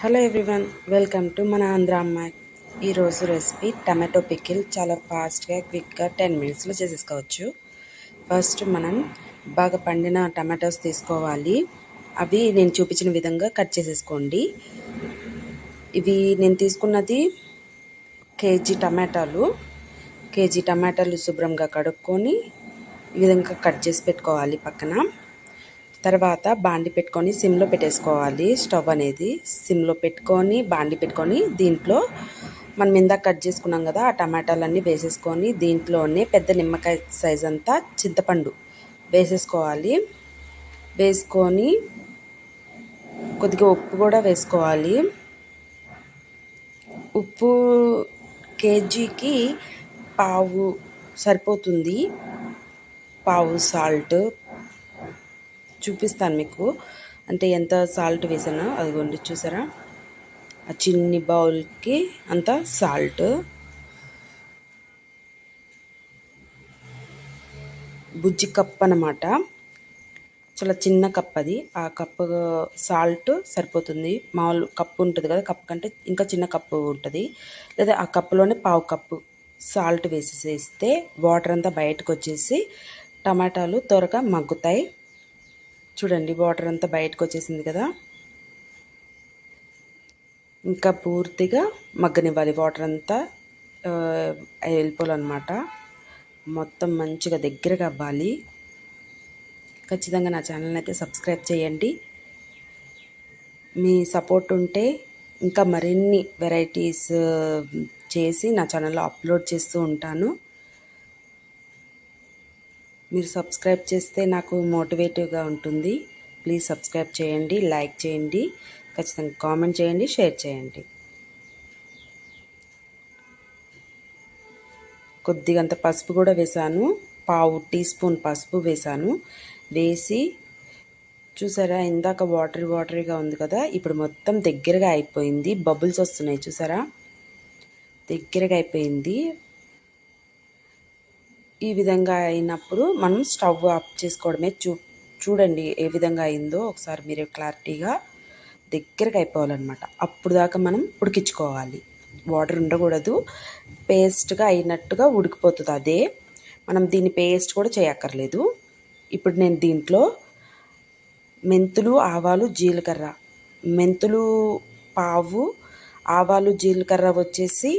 Hello everyone, welcome to మన ఆంధ్ర అమ్మాయి. ఈరోజు రెసిపీ టమాటో పికిల్. చాలా ఫాస్ట్గా క్విక్గా 10 మినిట్స్లో చేసేసుకోవచ్చు. ఫస్ట్ మనం బాగా పండిన టమాటోస్ తీసుకోవాలి. అవి నేను చూపించిన విధంగా కట్ చేసేసుకోండి. ఇవి నేను తీసుకున్నది కేజీ టమాటాలు శుభ్రంగా కడుక్కొని ఈ విధంగా కట్ చేసి పెట్టుకోవాలి పక్కన. తర్వాత బాండి పెట్టుకొని సిమ్లో పెట్టేసుకోవాలి. స్టవ్ అనేది సిమ్లో పెట్టుకొని బాండి పెట్టుకొని దీంట్లో మనం ఇందాక కట్ చేసుకున్నాం కదా, ఆ టమాటాలన్నీ వేసేసుకొని దీంట్లోనే పెద్ద నిమ్మకాయ సైజ్ అంతా చింతపండు వేసేసుకోవాలి. వేసుకొని కొద్దిగా ఉప్పు కూడా వేసుకోవాలి. ఉప్పు కేజీకి పావు సరిపోతుంది. పావు సాల్ట్ చూపిస్తాను మీకు, అంటే ఎంత సాల్ట్ వేసానో అదిగోండి, చూసారా? ఆ చిన్ని బౌల్కి అంత సాల్ట్. బుజ్జి కప్ అన్నమాట, చాలా చిన్న కప్ అది. ఆ కప్పు సాల్ట్ సరిపోతుంది. మామూలు కప్పు ఉంటుంది కదా, కప్పు కంటే ఇంకా చిన్న కప్పు ఉంటుంది, లేదా ఆ కప్పులోనే పావు కప్పు సాల్ట్ వేసేస్తే వాటర్ అంతా బయటకు వచ్చేసి టమాటాలు త్వరగా మగ్గుతాయి. చూడండి, వాటర్ అంతా బయటకు వచ్చేసింది కదా. ఇంకా పూర్తిగా మగ్గనివ్వాలి, వాటర్ అంతా వెళ్ళిపోవాలన్నమాట. మొత్తం మంచిగా దగ్గరగా అవ్వాలి. ఖచ్చితంగా నా ఛానల్ని అయితే సబ్స్క్రైబ్ చేయండి. మీ సపోర్ట్ ఉంటే ఇంకా మరిన్ని వెరైటీస్ చేసి నా ఛానల్లో అప్లోడ్ చేస్తూ ఉంటాను. మీరు సబ్స్క్రైబ్ చేస్తే నాకు మోటివేటివ్గా ఉంటుంది. ప్లీజ్ సబ్స్క్రైబ్ చేయండి, లైక్ చేయండి, ఖచ్చితంగా కామెంట్ చేయండి, షేర్ చేయండి. కొద్దిగంత పసుపు కూడా వేసాను, పావు టీ స్పూన్ పసుపు వేసాను. వేసి చూసారా, ఇందాక వాటరీగా ఉంది కదా, ఇప్పుడు మొత్తం దగ్గరగా అయిపోయింది. బబుల్స్ వస్తున్నాయి చూసారా, దగ్గరగా అయిపోయింది. ఈ విధంగా అయినప్పుడు మనం స్టవ్ ఆఫ్ చేసుకోవడమే. చూడండి ఏ విధంగా అయిందో ఒకసారి మీరు క్లారిటీగా. దగ్గరగా అయిపోవాలన్నమాట. అప్పుడు దాకా మనం ఉడికించుకోవాలి. వాటర్ ఉండకూడదు, పేస్ట్గా అయినట్టుగా ఉడికిపోతుంది. అదే మనం దీన్ని పేస్ట్ కూడా చేయక్కర్లేదు. ఇప్పుడు నేను దీంట్లో మెంతులు, ఆవాలు, జీలకర్ర, మెంతులు పావు, ఆవాలు జీలకర్ర వచ్చేసి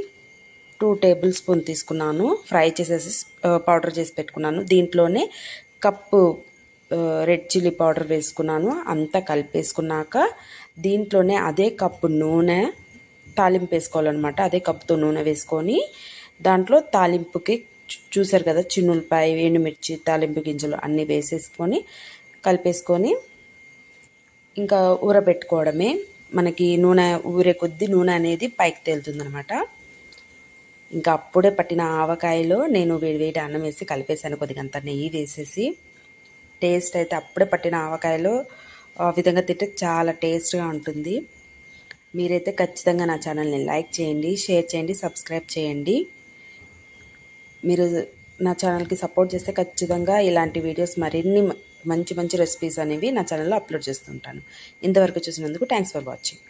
2 టేబుల్ స్పూన్ తీసుకున్నాను. ఫ్రై చేసేసి పౌడర్ చేసి పెట్టుకున్నాను. దీంట్లోనే కప్పు రెడ్ చిల్లీ పౌడర్ వేసుకున్నాను. అంతా కలిపేసుకున్నాక దీంట్లోనే అదే కప్పు నూనె, తాలింపు వేసుకోవాలన్నమాట. అదే కప్పుతో నూనె వేసుకొని దాంట్లో తాలింపుకి చూసారు కదా, చిన్నులపాయ, ఎండుమిర్చి, తాలింపు గింజలు అన్నీ వేసేసుకొని కలిపేసుకొని ఇంకా ఊరబెట్టుకోవడమే. మనకి నూనె ఊరే కొద్దీ నూనె అనేది పైకి తేలుతుందనమాట. ఇంకా అప్పుడే పట్టిన ఆవకాయలో నేను వేడివేడి అన్నం వేసి కలిపేసాను. కొద్దిగంత నెయ్యి వేసేసి. టేస్ట్ అయితే అప్పుడే పట్టిన ఆవకాయలో ఆ విధంగా తింటే చాలా టేస్ట్గా ఉంటుంది. మీరైతే ఖచ్చితంగా నా ఛానల్ని లైక్ చేయండి, షేర్ చేయండి, సబ్స్క్రైబ్ చేయండి. మీరు నా ఛానల్కి సపోర్ట్ చేస్తే ఖచ్చితంగా ఇలాంటి వీడియోస్ మరిన్ని మంచి రెసిపీస్ అనేవి నా ఛానల్లో అప్లోడ్ చేస్తుంటాను. ఇంతవరకు చూసినందుకు థ్యాంక్స్ ఫర్ వాచింగ్.